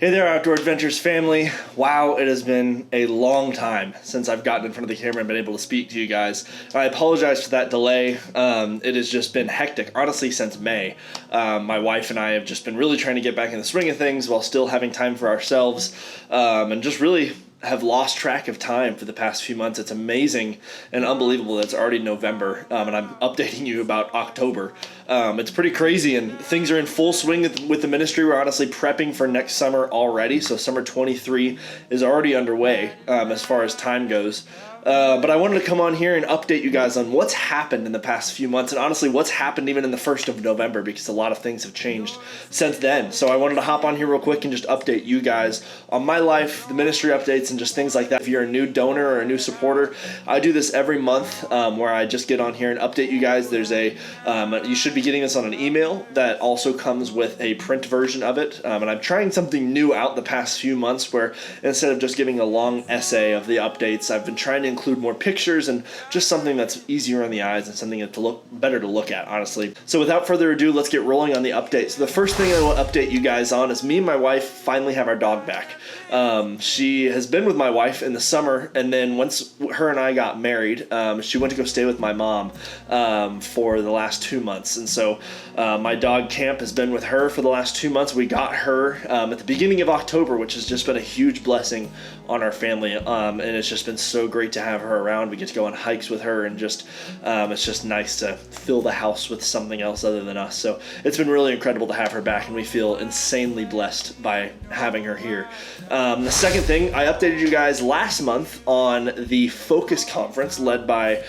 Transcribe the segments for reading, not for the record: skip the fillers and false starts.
Hey there, Outdoor Adventures family. Wow, it has been a long time since I've gotten in front of the camera and been able to speak to you guys. I apologize for that delay. It has just been hectic, honestly, since May. My wife and I have just been really trying to get back in the swing of things while still having time for ourselves, and just really have lost track of time for the past few months. It's amazing and unbelievable that it's already November, and I'm updating you about October. It's pretty crazy, and things are in full swing with the ministry. We're honestly prepping for next summer already, so summer 23 is already underway as far as time goes. But I wanted to come on here and update you guys on what's happened in the past few months, and honestly what's happened even in the 1st of November, because a lot of things have changed since then. So I wanted to hop on here real quick and just update you guys on my life, the ministry updates, and just things like that. If you're a new donor or a new supporter, I do this every month where I just get on here and update you guys. There's you should be getting this on an email that also comes with a print version of it, and I'm trying something new out the past few months where instead of just giving a long essay of the updates, I've been trying to include more pictures and just something that's easier on the eyes and something that better to look at, honestly. So without further ado, let's get rolling on the update. So the first thing I want to update you guys on is me and my wife finally have our dog back. She has been with my wife in the summer, and then once her and I got married, she went to go stay with my mom for the last 2 months. And so my dog Camp has been with her for the last 2 months. We got her at the beginning of October, which has just been a huge blessing on our family, and it's just been so great to have her around. We get to go on hikes with her, and just it's just nice to fill the house with something else other than us. So it's been really incredible to have her back, and we feel insanely blessed by having her here. The second thing, I updated you guys last month on the Focus Conference led by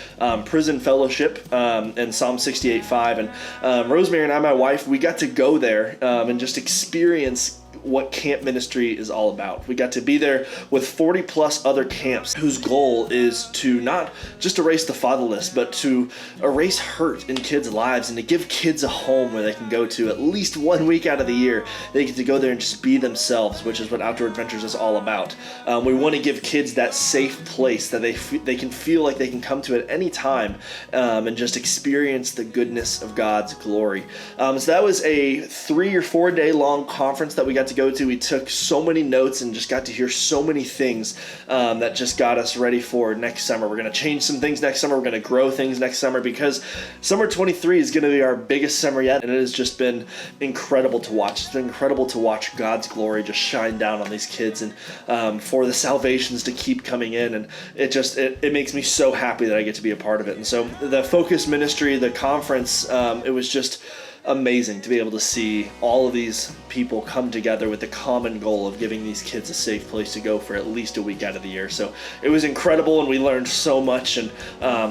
Prison Fellowship and Psalm 68:5, and Rosemary and I, my wife, we got to go there and just experience what camp ministry is all about. We got to be there with 40 plus other camps whose goal is to not just erase the fatherless, but to erase hurt in kids' lives and to give kids a home where they can go to at least 1 week out of the year. They get to go there and just be themselves, which is what Outdoor Adventures is all about. We want to give kids that safe place that they can feel like they can come to at any time and just experience the goodness of God's glory. So that was a 3 or 4 day long conference that we got to go to. We took so many notes and just got to hear so many things that just got us ready for next summer. We're going to change some things next summer. We're going to grow things next summer, because summer 23 is going to be our biggest summer yet, and it has just been incredible to watch. It's been incredible to watch God's glory just shine down on these kids, and for the salvations to keep coming in, and it makes me so happy that I get to be a part of it. And so the Focus Ministry, the conference, it was just amazing to be able to see all of these people come together with the common goal of giving these kids a safe place to go for at least a week out of the year. So it was incredible, and we learned so much, and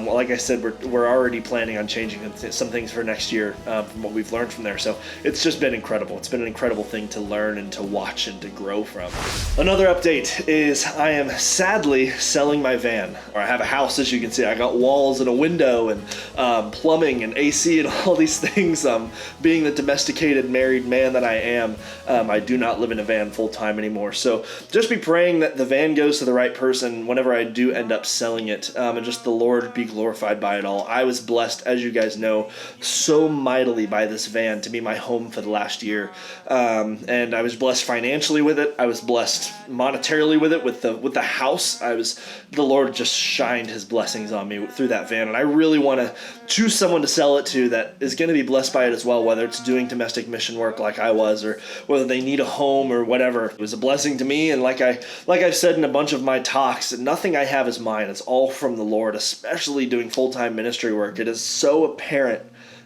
like I said, we're already planning on changing some things for next year from what we've learned from there. So it's just been incredible. It's been an incredible thing to learn and to watch and to grow from. Another update is I am sadly selling my van. Or I have a house, as you can see. I got walls and a window and plumbing and AC and all these things. Being the domesticated married man that I am, I do not live in a van full time anymore. So just be praying that the van goes to the right person whenever I do end up selling it, and just the Lord be glorified by it all. I was blessed, as you guys know, so mightily by this van to be my home for the last year, and I was blessed financially with it. I was blessed monetarily with it, with the house. The Lord just shined His blessings on me through that van, and I really want to choose someone to sell it to that is going to be blessed by it as well, whether it's doing domestic mission work like I was, or whether they need a home or whatever. It was a blessing to me, and like I've said in a bunch of my talks, nothing I have is mine. It's all from the Lord, especially doing full-time ministry work. It is so apparent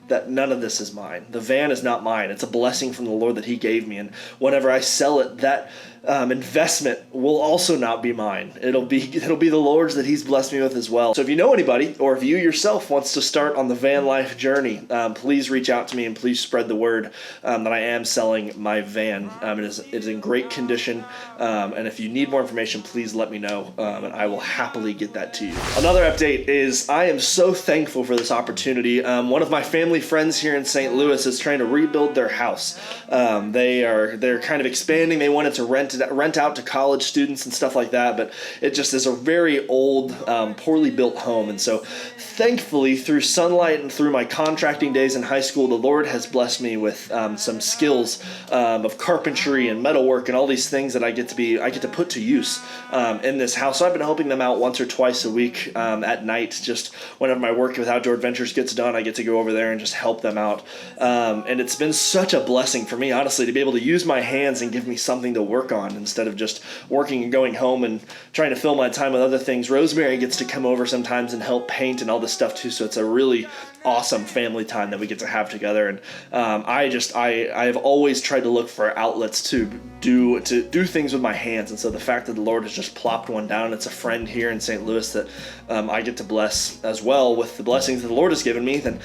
that none of this is mine. The van is not mine. It's a blessing from the Lord that He gave me, and whenever I sell it, that investment will also not be mine. It'll be the Lord's that He's blessed me with as well. So if you know anybody, or if you yourself wants to start on the van life journey, please reach out to me and please spread the word that I am selling my van. It is in great condition, and if you need more information, please let me know, and I will happily get that to you. Another update is I am so thankful for this opportunity. One of my family friends here in St. Louis is trying to rebuild their house. They're kind of expanding. They wanted to rent rent out to college students and stuff like that, but it just is a very old, poorly built home. And so thankfully, through Sunlight and through my contracting days in high school, the Lord has blessed me with some skills of carpentry and metalwork and all these things that I get to put to use in this house. So I've been helping them out once or twice a week at night. Just whenever my work with Outdoor Adventures gets done, I get to go over there and just help them out. And it's been such a blessing for me, honestly, to be able to use my hands and give me something to work on instead of just working and going home and trying to fill my time with other things. Rosemary gets to come over sometimes and help paint and all this stuff too. So it's a really awesome family time that we get to have together. And I've always tried to look for outlets to do things with my hands. And so the fact that the Lord has just plopped one down, it's a friend here in St. Louis that I get to bless as well with the blessings that the Lord has given me, then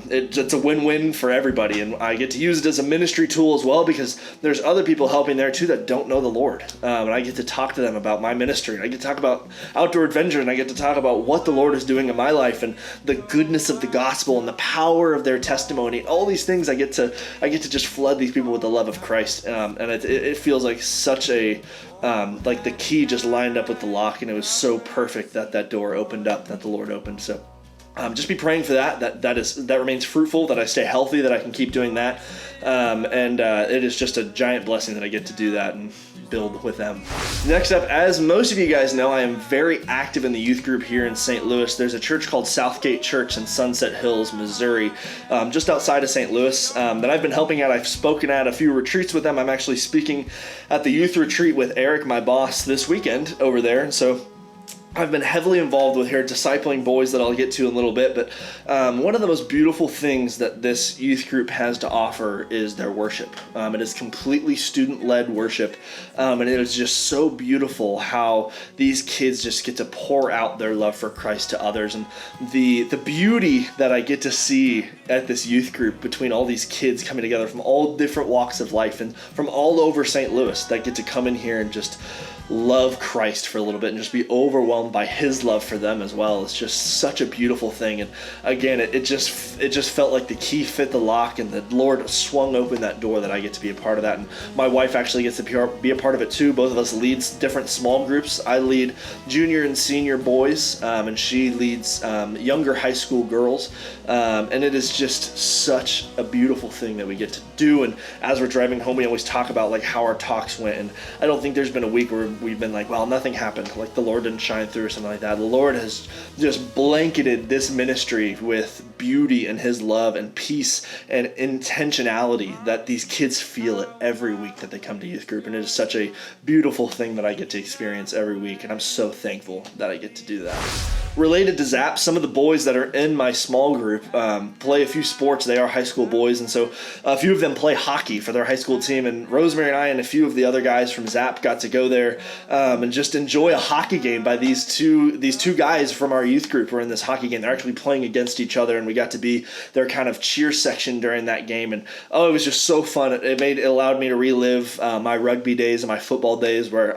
it's a win-win for everybody. And I get to use it as a ministry tool as well, because there's other people helping there too that don't know the Lord. And I get to talk to them about my ministry, and I get to talk about Outdoor Adventure, and I get to talk about what the Lord is doing in my life and the goodness of the gospel and the power of their testimony. All these things I get to just flood these people with the love of Christ. And it feels like such a like the key just lined up with the lock, and it was so perfect that door opened up, that the Lord opened. So just be praying for that remains fruitful, that I stay healthy, that I can keep doing that. And it is just a giant blessing that I get to do that and build with them. Next up, as most of you guys know, I am very active in the youth group here in St. Louis. There's a church called Southgate Church in Sunset Hills, Missouri, just outside of St. Louis, that I've been helping out. I've spoken at a few retreats with them. I'm actually speaking at the youth retreat with Eric, my boss, this weekend over there. And so I've been heavily involved with here, discipling boys that I'll get to in a little bit, but one of the most beautiful things that this youth group has to offer is their worship. It is completely student-led worship, and it is just so beautiful how these kids just get to pour out their love for Christ to others, and the beauty that I get to see at this youth group between all these kids coming together from all different walks of life and from all over St. Louis that get to come in here and just love Christ for a little bit and just be overwhelmed by his love for them as well. It's just such a beautiful thing. And again, it just felt like the key fit the lock, and the Lord swung open that door that I get to be a part of that. And my wife actually gets to be a part of it too. Both of us leads different small groups. I lead junior and senior boys, and she leads younger high school girls. And it is just such a beautiful thing that we get to do. And as we're driving home, we always talk about like how our talks went. And I don't think there's been a week where we've been like, well, nothing happened, like the Lord didn't shine through or something like that. The Lord has just blanketed this ministry with beauty and his love and peace and intentionality that these kids feel it every week that they come to youth group. And it is such a beautiful thing that I get to experience every week, and I'm so thankful that I get to do that. Related to Zap, some of the boys that are in my small group play a few sports. They are high school boys, and so a few of them play hockey for their high school team, and Rosemary and I and a few of the other guys from Zap got to go there and just enjoy a hockey game by these two guys from our youth group who are in this hockey game. They're actually playing against each other, and we got to be their kind of cheer section during that game. And it was just so fun. It allowed me to relive my rugby days and my football days, where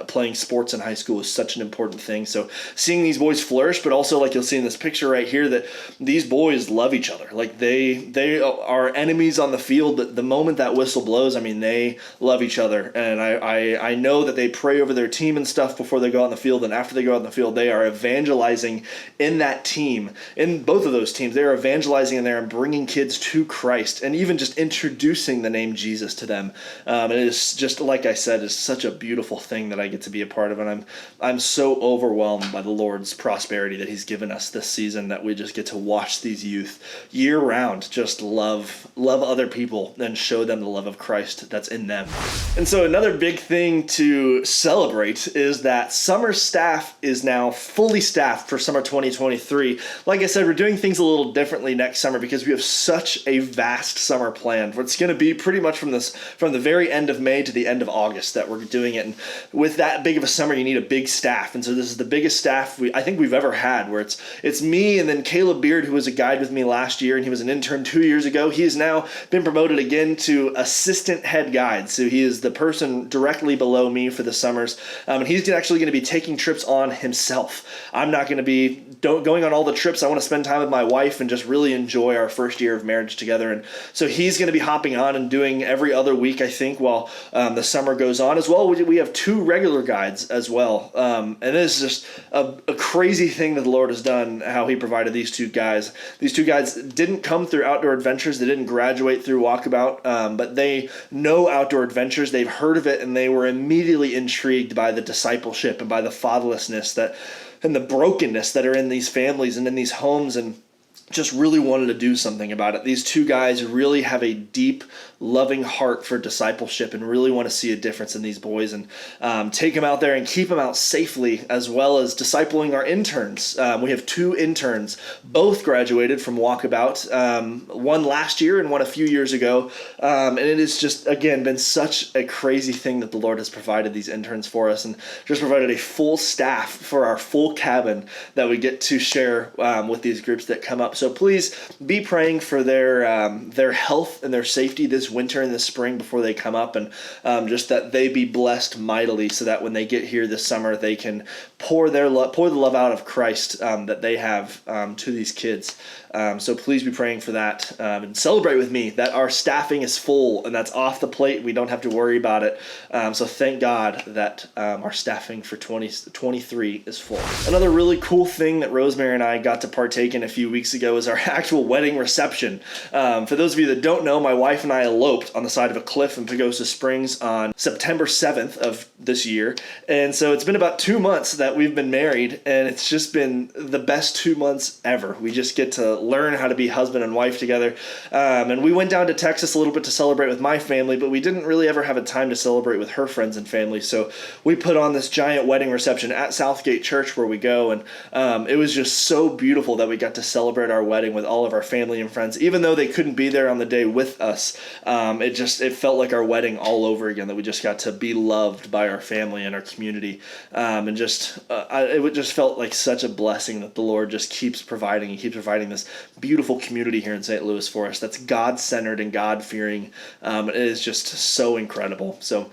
playing sports in high school was such an important thing. So seeing these boys flourish, but also like you'll see in this picture right here, that these boys love each other. Like they are enemies on the field, but the moment that whistle blows, I mean, they love each other. And I know that they pray over their team and stuff before they go out on the field, and after they go out on the field, they are evangelizing in that team. In both of those teams, they are evangelizing in there and bringing kids to Christ, and even just introducing the name Jesus to them. And it is just, like I said, it's such a beautiful thing that I get to be a part of, and I'm so overwhelmed by the Lord's prosperity that he's given us this season, that we just get to watch these youth year round just love other people and show them the love of Christ that's in them. And so another big thing to celebrate is that summer staff is now fully staffed for summer 2023. Like I said, we're doing things a little differently next summer because we have such a vast summer planned. It's going to be pretty much from the very end of May to the end of August that we're doing it. And with that big of a summer, you need a big staff. And so this is the biggest staff. I think think we've ever had, where it's me and then Caleb Beard, who was a guide with me last year, and he was an intern 2 years ago. He has now been promoted again to assistant head guide. So he is the person directly below me for the summers. And he's actually going to be taking trips on himself. I'm not going to be going on all the trips. I want to spend time with my wife and just really enjoy our first year of marriage together. And so he's going to be hopping on and doing every other week, I think, while the summer goes on. As well, we have 2 regular guides as well. And it is just a crazy thing that the Lord has done, how he provided these 2 guys. These 2 guys didn't come through Outdoor Adventures. They didn't graduate through Walkabout, but they know Outdoor Adventures. They've heard of it, and they were immediately intrigued by the discipleship and by the fatherlessness and the brokenness that are in these families and in these homes, and just really wanted to do something about it. These 2 guys really have a deep, loving heart for discipleship and really want to see a difference in these boys and take them out there and keep them out safely, as well as discipling our interns. We have 2 interns, both graduated from Walkabout, one last year and one a few years ago. And it has just, again, been such a crazy thing that the Lord has provided these interns for us, and just provided a full staff for our full cabin that we get to share with these groups that come up. So please be praying for their health and their safety this winter and this spring before they come up, and just that they be blessed mightily, so that when they get here this summer, they can pour the love out of Christ that they have to these kids. So please be praying for that, and celebrate with me that our staffing is full and that's off the plate. We don't have to worry about it. So thank God that our staffing for 2023 is full. Another really cool thing that Rosemary and I got to partake in a few weeks ago is our actual wedding reception. For those of you that don't know, my wife and I eloped on the side of a cliff in Pagosa Springs on September 7th of this year. And so it's been about 2 months that we've been married, and it's just been the best 2 months ever. We just get to learn how to be husband and wife together. And we went down to Texas a little bit to celebrate with my family, but we didn't really ever have a time to celebrate with her friends and family. So we put on this giant wedding reception at Southgate Church where we go. And it was just so beautiful that we got to celebrate our wedding with all of our family and friends. Even though they couldn't be there on the day with us, it felt like our wedding all over again, that we just got to be loved by our family and our community. It just felt like such a blessing that the Lord just keeps providing. He keeps providing this beautiful community here in St. Louis for us that's God-centered and God-fearing. It is just so incredible. So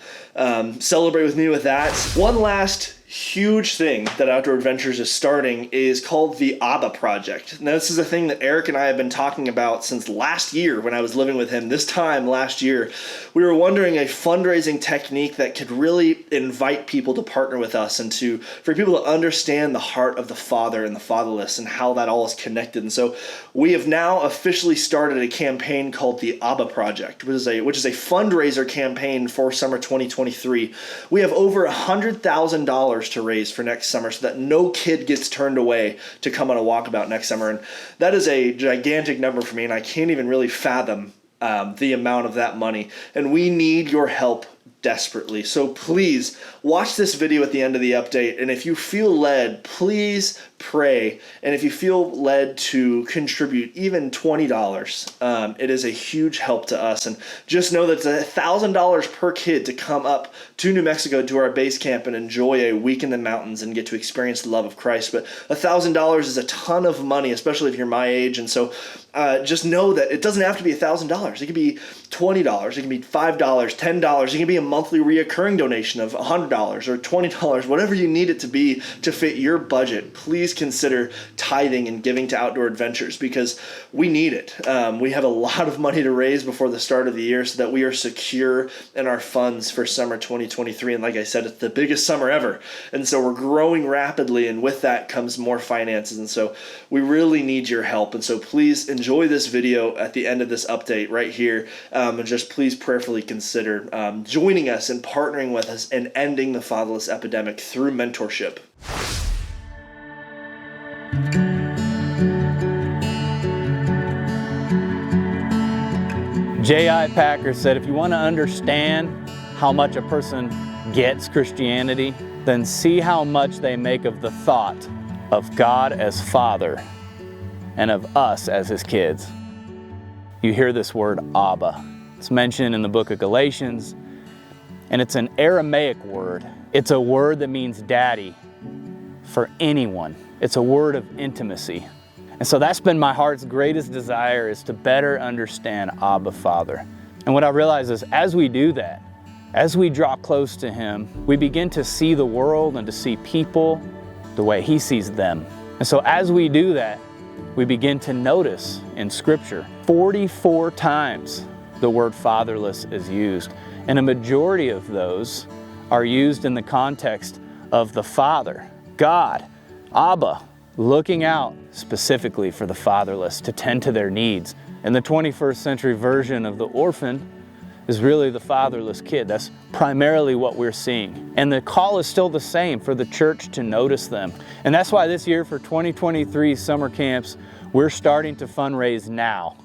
celebrate with me with that. One last huge thing that Outdoor Adventures is starting is called the ABBA Project. Now, this is a thing that Eric and I have been talking about since last year when I was living with him. This time last year, we were wondering a fundraising technique that could really invite people to partner with us and for people to understand the heart of the father and the fatherless and how that all is connected. And so we have now officially started a campaign called the ABBA Project, which is a fundraiser campaign for summer 2023. We have over $100,000 to raise for next summer, so that no kid gets turned away to come on a walkabout next summer. And that is a gigantic number for me, and I can't even really fathom the amount of that money. And we need your help desperately. So please watch this video at the end of the update, and if you feel led, please pray. And if you feel led to contribute even $20, it is a huge help to us. And just know that it's $1,000 per kid to come up to New Mexico to our base camp and enjoy a week in the mountains and get to experience the love of Christ. But $1,000 is a ton of money, especially if you're my age. And so just know that it doesn't have to be $1,000. It could be $20. It can be $5, $10. It can be a monthly reoccurring donation of $100 or $20, whatever you need it to be to fit your budget. Please consider tithing and giving to Outdoor Adventures, because we need it. We have a lot of money to raise before the start of the year so that we are secure in our funds for summer 2023. And like I said, it's the biggest summer ever. And so we're growing rapidly, and with that comes more finances. And so we really need your help. And so please enjoy this video at the end of this update right here. And just please prayerfully consider joining us and partnering with us and ending the fatherless epidemic through mentorship. J.I. Packer said, if you want to understand how much a person gets Christianity, then see how much they make of the thought of God as Father and of us as His kids. You hear this word Abba. It's mentioned in the book of Galatians, and it's an Aramaic word. It's a word that means daddy for anyone. It's a word of intimacy. And so that's been my heart's greatest desire, is to better understand Abba Father. And what I realize is as we do that, as we draw close to Him, we begin to see the world and to see people the way He sees them. And so as we do that, we begin to notice in Scripture 44 times the word fatherless is used. And a majority of those are used in the context of the Father, God, Abba, looking out specifically for the fatherless to tend to their needs. And the 21st century version of the orphan is really the fatherless kid. That's primarily what we're seeing. And the call is still the same, for the church to notice them. And that's why this year for 2023 summer camps, we're starting to fundraise now.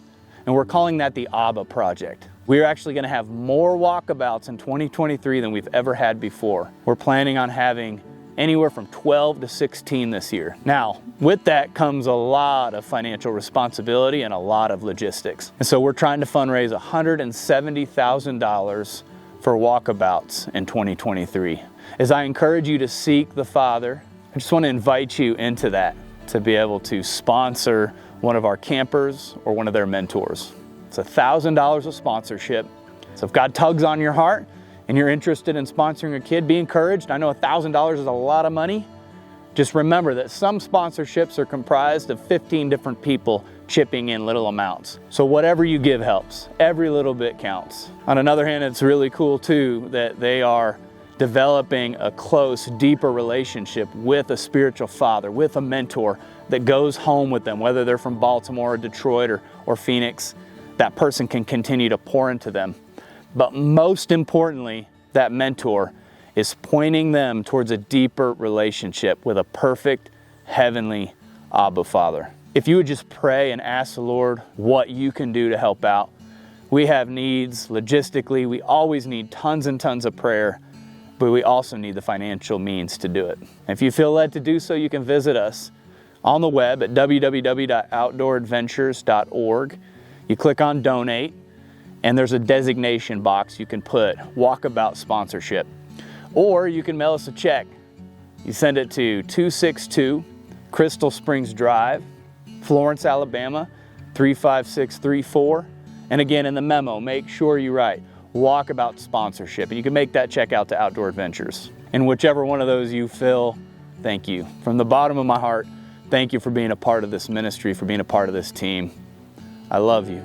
And we're calling that the Abba Project. We're actually going to have more walkabouts in 2023 than we've ever had before. We're planning on having anywhere from 12 to 16 this year. Now, with that comes a lot of financial responsibility and a lot of logistics. And so we're trying to fundraise $170,000 for walkabouts in 2023. As I encourage you to seek the Father, I just want to invite you into that, to be able to sponsor one of our campers or one of their mentors. It's $1,000 of sponsorship. So if God tugs on your heart and you're interested in sponsoring a kid, be encouraged. I know $1,000 is a lot of money. Just remember that some sponsorships are comprised of 15 different people chipping in little amounts. So whatever you give helps. Every little bit counts. On another hand, it's really cool too that they are developing a close, deeper relationship with a spiritual father, with a mentor that goes home with them, whether they're from Baltimore or Detroit or Phoenix. That person can continue to pour into them. But most importantly, that mentor is pointing them towards a deeper relationship with a perfect heavenly Abba Father. If you would just pray and ask the Lord what you can do to help out. We have needs logistically. We always need tons and tons of prayer, but we also need the financial means to do it. And if you feel led to do so, you can visit us on the web at www.outdooradventures.org. You click on donate, and there's a designation box you can put walkabout sponsorship. Or you can mail us a check. You send it to 262 Crystal Springs Drive, Florence, Alabama, 35634. And again, in the memo, make sure you write walkabout sponsorship. And you can make that check out to Outdoor Adventures. And whichever one of those you fill, thank you. From the bottom of my heart, thank you for being a part of this ministry, for being a part of this team. I love you.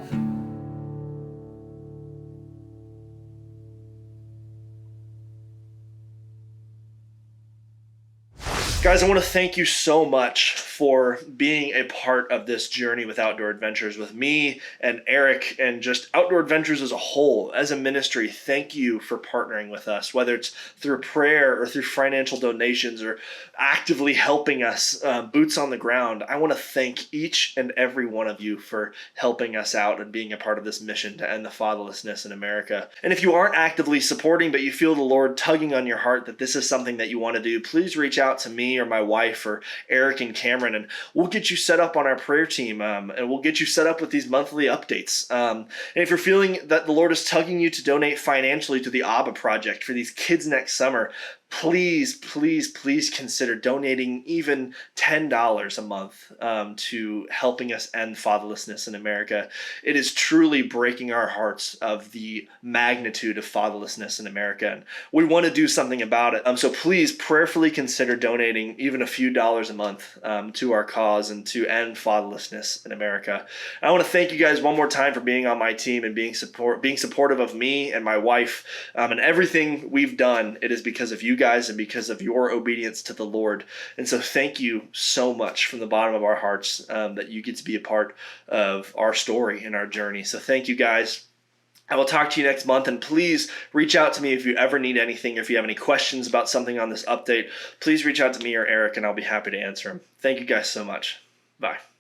Guys, I want to thank you so much for being a part of this journey with Outdoor Adventures with me and Eric and just Outdoor Adventures as a whole. As a ministry, thank you for partnering with us, whether it's through prayer or through financial donations or actively helping us boots on the ground. I want to thank each and every one of you for helping us out and being a part of this mission to end the fatherlessness in America. And if you aren't actively supporting, but you feel the Lord tugging on your heart that this is something that you want to do, please reach out to me or my wife or Eric and Cameron, and we'll get you set up on our prayer team, and we'll get you set up with these monthly updates. And if you're feeling that the Lord is tugging you to donate financially to the Abba Project for these kids next summer, please consider donating even $10 a month to helping us end fatherlessness in America. It is truly breaking our hearts of the magnitude of fatherlessness in America, and we want to do something about it. So please prayerfully consider donating even a few dollars a month to our cause and to end fatherlessness in America. I want to thank you guys one more time for being on my team and being supportive of me and my wife and everything we've done. It is because of you guys and because of your obedience to the Lord. And so thank you so much from the bottom of our hearts that you get to be a part of our story and our journey. So thank you guys. I will talk to you next month, and please reach out to me if you ever need anything, or if you have any questions about something on this update. Please reach out to me or Eric, and I'll be happy to answer them. Thank you guys so much. Bye.